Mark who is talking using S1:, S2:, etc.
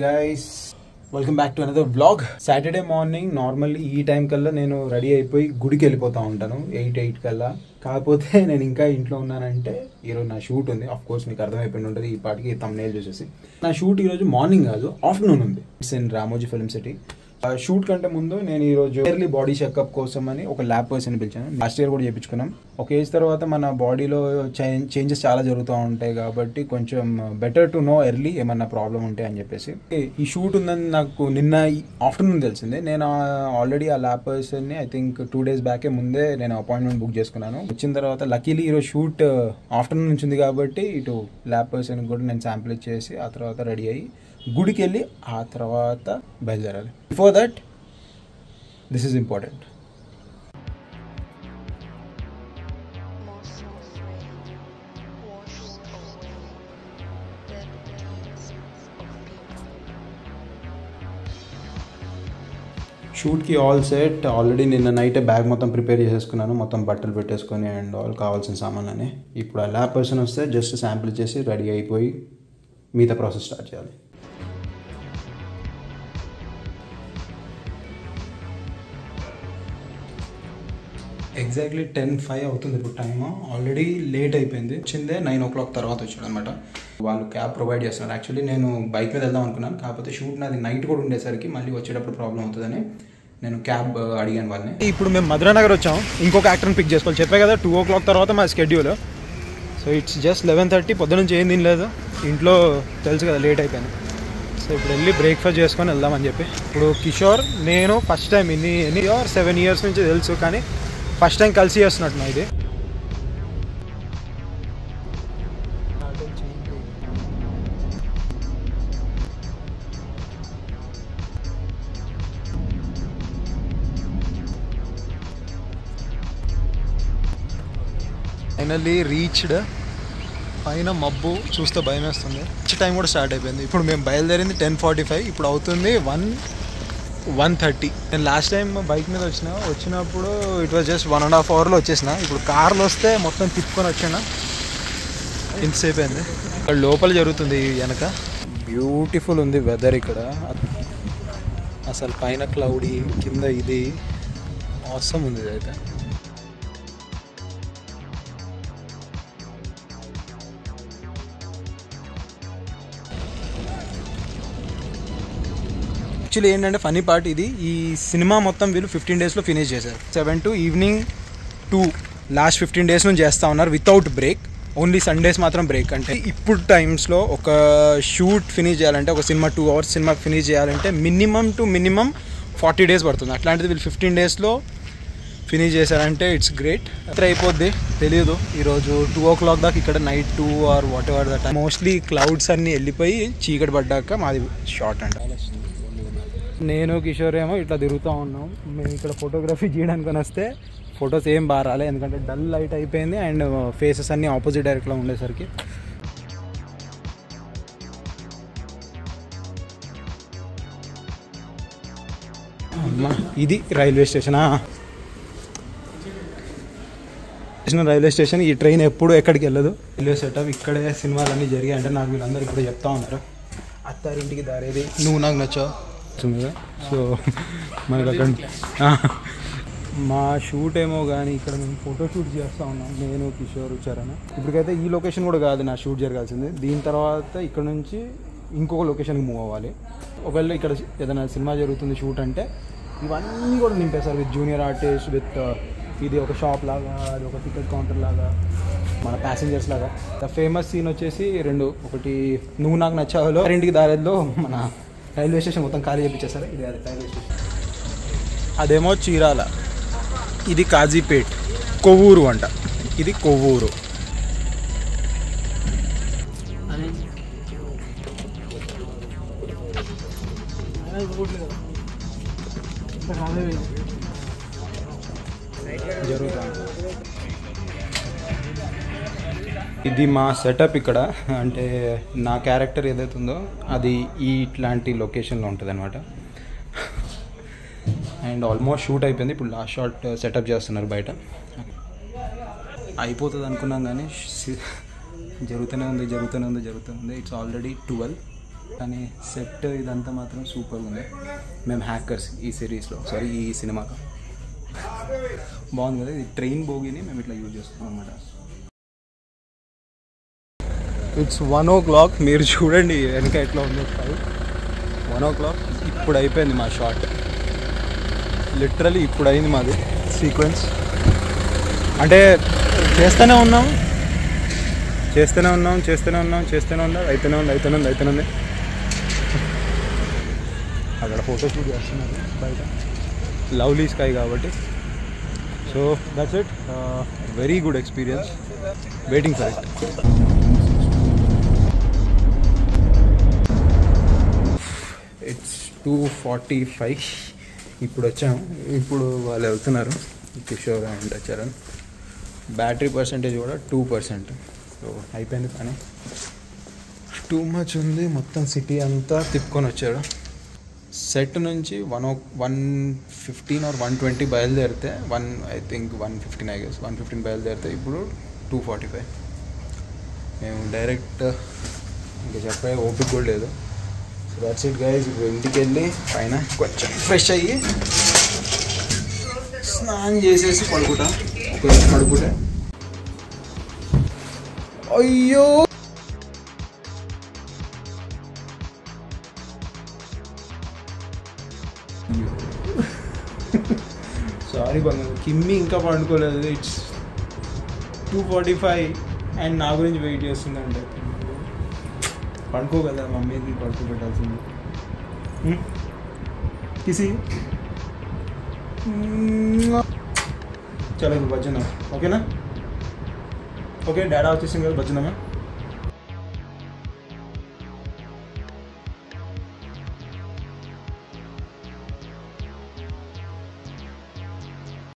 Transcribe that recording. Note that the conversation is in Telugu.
S1: guys, welcome back to another vlog. Saturday morning normally ఈ టైం కల్లా నేను రెడీ అయిపోయి గుడికి వెళ్ళిపోతా ఉంటాను 8 కల్లా. కాకపోతే నేను ఇంకా ఇంట్లో ఉన్నానంటే ఈరోజు నా షూట్ ఉంది. ఆఫ్ కోర్స్ మీకు అర్థమైపోయి ఉంటుంది ఈ పాటికి తమ్నెయిల్ చూసేసి. నా షూట్ ఈరోజు మార్నింగ్ కాదు, ఆఫ్టర్నూన్ ఉంది. It's in Ramoji film city. Shoot కంటే ముందు నేను ఈరోజు ఇయర్లీ బాడీ చెకప్ కోసం అని ఒక ల్యాబ్ పర్సన్ పిలిచాను. లాస్ట్ ఇయర్ కూడా చేయించుకున్నాం. ఒక ఏజ్ తర్వాత మన బాడీలో చేంజెస్ చాలా జరుగుతూ ఉంటాయి కాబట్టి కొంచెం బెటర్ టు నో ఎర్లీ ఏమన్నా ప్రాబ్లం ఉంటాయి అని చెప్పేసి ఈ షూట్ ఉందని నాకు నిన్న ఆఫ్టర్నూన్ తెలిసిందే. నేను ఆల్రెడీ ఆ ల్యాబ్ పర్సన్ని ఐ థింక్ 2 days బ్యాకే ముందే నేను అపాయింట్మెంట్ బుక్ చేసుకున్నాను. వచ్చిన తర్వాత లక్కీలీ ఈరోజు షూట్ ఆఫ్టర్నూన్ నుంచి ఉంది కాబట్టి ఇటు ల్యాబ్ పర్సన్ కూడా నేను శాంపిల్ ఇచ్చేసి ఆ తర్వాత రెడీ అయ్యి గుడికి వెళ్ళి ఆ తర్వాత బయలుదేరాలి. Before that this is important. షూట్కి ఆల్ సెట్. ఆల్రెడీ నిన్న నైటే బ్యాగ్ మొత్తం ప్రిపేర్ చేసేసుకున్నాను, మొత్తం బట్టలు పెట్టేసుకొని అండ్ ఆల్ కావాల్సిన సామాన్లని. ఇప్పుడు ఆ ల్యాబ్ పర్సన్ వస్తే జస్ట్ శాంపిల్ చేసి రెడీ అయిపోయి మిగతా ప్రాసెస్ స్టార్ట్ చేయాలి. ఎగ్జాక్ట్లీ 10:05 అవుతుంది ఇప్పుడు టైము. ఆల్రెడీ లేట్ అయిపోయింది. వచ్చిందే 9 o'clock తర్వాత వచ్చాడు అనమాట. వాళ్ళు క్యాబ్ ప్రొవైడ్ చేస్తున్నారు. యాక్చువల్లీ నేను బైక్ మీద వెళ్దాం అనుకున్నాను, కాకపోతే షూట్ నాది నైట్ కూడా ఉండేసరికి మళ్ళీ వచ్చేటప్పుడు ప్రాబ్లం అవుతుందని నేను క్యాబ్ అడిగాను వాళ్ళని. ఇప్పుడు మేము మధురానగర్ వచ్చాం, ఇంకొక యాక్టర్ని పిక్ చేసుకోవాలి. చెప్పే కదా 2 o'clock తర్వాత మా స్కెడ్యూల్. So it's just 11:30. పొద్దు నుంచి ఏం తినలేదు, ఇంట్లో తెలుసు కదా లేట్ అయిపోయింది. సో ఇప్పుడు వెళ్ళి బ్రేక్ఫాస్ట్ చేసుకొని వెళ్దామని చెప్పి. ఇప్పుడు కిషోర్ నేను ఫస్ట్ టైం ఎన్ని 7 years నుంచి తెలుసు, కానీ ఫస్ట్ టైం కలిసి చేస్తున్నట్టు ఇది. Finally reached. పైన మబ్బు చూస్తే భయం వేస్తుంది. టైం కూడా స్టార్ట్ అయిపోయింది. ఇప్పుడు మేము బయలుదేరింది 10:45, ఇప్పుడు అవుతుంది 1:30. నేను లాస్ట్ టైం బైక్ మీద వచ్చినప్పుడు ఇట్ వాజ్ జస్ట్ 1.5 hourలో వచ్చేసిన. ఇప్పుడు కార్లో వస్తే మొత్తం తిప్పుకొని వచ్చాను. ఇంతసేపు అయింది. ఇక్కడ లోపల జరుగుతుంది వెనక. బ్యూటిఫుల్ ఉంది వెదర్ ఇక్కడ అసలు. పైన క్లౌడీ, కింద ఇది ఆసమ్ ఉంది అయితే. యాక్చువల్లీ ఏంటంటే ఫనీ పార్ట్ ఇది, ఈ సినిమా మొత్తం వీళ్ళు 15 daysలో ఫినిష్ చేశారు. 7 to evening 2 లాస్ట్ 15 days నుంచి చేస్తూ ఉన్నారు వితౌట్ బ్రేక్. ఓన్లీ సండేస్ మాత్రం బ్రేక్. అంటే ఇప్పుడు టైమ్స్లో ఒక షూట్ ఫినిష్ చేయాలంటే, ఒక సినిమా 2 hours సినిమా ఫినిష్ చేయాలంటే మినిమం 40 days పడుతుంది. అట్లాంటిది వీళ్ళు 15 daysలో ఫినిష్ చేశారంటే ఇట్స్ గ్రేట్. అത്ര అయిపోద్ది తెలియదు. ఈరోజు 2 o'clock దాకా ఇక్కడ night 2 or whatever that time. Mostly clouds అన్నీ వెళ్ళిపోయి చీకటి పడ్డాక మాది షార్ట్ అంట. నేను కిషోర్ ఏమో ఇట్లా తిరుగుతూ ఉన్నాం. మేము ఇక్కడ ఫోటోగ్రఫీ చేయడానికి వస్తే ఫొటోస్ ఏం బాగా రాలే, ఎందుకంటే డల్ లైట్ అయిపోయింది అండ్ ఫేసెస్ అన్నీ ఆపోజిట్ డైరెక్ట్లో ఉండేసరికి. ఇది రైల్వే స్టేషన్. Railway station. ఈ ట్రైన్ ఎప్పుడు ఎక్కడికి వెళ్ళదు. రైల్వే సెటప్ ఇక్కడే సినిమాలన్నీ జరిగాయి. అంటే నాకు వీళ్ళందరూ ఇప్పుడు చెప్తా ఉన్నారు, అత్తారింటికి దారేది, నువ్వు నాకు నచ్చావు. సో మనకు అక్కడ మా షూట్ ఏమో కానీ ఇక్కడ మేము ఫోటో షూట్ చేస్తూ ఉన్నాం, నేను కిషోర్ చరణ్. ఇప్పటికైతే ఈ లొకేషన్ కూడా కాదు నా షూట్ జరగాల్సింది. దీని తర్వాత ఇక్కడ నుంచి ఇంకొక లొకేషన్కి మూవ్ అవ్వాలి. ఒకవేళ ఇక్కడ ఏదైనా సినిమా జరుగుతుంది షూట్ అంటే ఇవన్నీ కూడా నింపేశారు విత్ జూనియర్ ఆర్టిస్ట్, విత్ ఇది ఒక షాప్ లాగా, అది ఒక టికెట్ కౌంటర్ లాగా, మన ప్యాసింజర్స్ లాగా. ద ఫేమస్ సీన్ వచ్చేసి 2, ఒకటి నువ్వు నాకు నచ్చావులో, ఇంటికి దారిలో మన రైల్వే స్టేషన్ మొత్తం ఖాళీ చేయించేసారు. ఇది అది రైల్వే స్టేషన్. అదేమో చీరాల, ఇది కాజీపేట్, కొవ్వూరు అంట. ఇది కొవ్వూరు. ఇది మా సెటప్ ఇక్కడ. అంటే నా క్యారెక్టర్ ఏదైతే ఉందో అది ఇట్లాంటి లొకేషన్లో ఉంటుంది అనమాట. అండ్ ఆల్మోస్ట్ షూట్ అయిపోయింది. ఇప్పుడు లాస్ట్ షాట్ సెటప్ చేస్తున్నారు బయట. అయిపోతుంది అనుకున్నాం కానీ జరుగుతూనే ఉంది. It's already 12. కానీ సెట్ ఇదంతా మాత్రం సూపర్ ఉంది. మేము హ్యాకర్స్ ఈ సిరీస్లో, సారీ ఈ సినిమాలో. బాగుంది కదా. ఇది ట్రైన్ బోగిని మేము ఇట్లా యూజ్ చేస్తున్నాం అనమాట. It's 1 o'clock. మీరు చూడండి వెనక ఎట్లా ఉంది. 1 o'clock. ఇప్పుడు అయిపోయింది మా షాట్. లిటరలీ ఇప్పుడు అయింది మాది సీక్వెన్స్. అంటే చేస్తూనే ఉన్నాం, అయితేనే ఉంది. అక్కడ ఫోటోషూట్ చేస్తున్నారు బయట, లవ్లీ స్కై కాబట్టి. So that's it. Very good experience. Waiting for it. It's 2:45. ఇప్పుడు వచ్చాము. ఇప్పుడు వాళ్ళు వెళ్తున్నారు, Kishore and Charan. Battery percentage కూడా 2%. సో అయిపోయింది పని. టూ మచ్ ఉంది. మొత్తం సిటీ అంతా తిప్పుకొని వచ్చాడు. సెట్ నుంచి 1:15 or 1:20 బయలుదేరితే, ఐ థింక్ 1:15 బయలుదేరితే ఇప్పుడు 2:45. మేము డైరెక్ట్ ఇంకా చెప్పే ఓపిక కూడా లేదు. So that's it guys. ఇప్పుడు ఇంటికి వెళ్ళి పైన కొంచెం ఫ్రెష్ అయ్యి స్నానం చేసేసి పడుకుంటా. అయ్యో సారీ బంగారు, కిమ్మి ఇంకా పండుకోలేదు. ఇట్స్ 2:45 అండ్ నా గురించి వెయిట్ చేస్తుందంటే పండుకో కదా, మమ్మీని పడుకోబెట్టాల్సింది. కిసి చలో ఇప్పుడు బజ్జున్నాం. ఓకేనా? ఓకే డాడా వచ్చేసింది కదా, బజ్జున్నామా?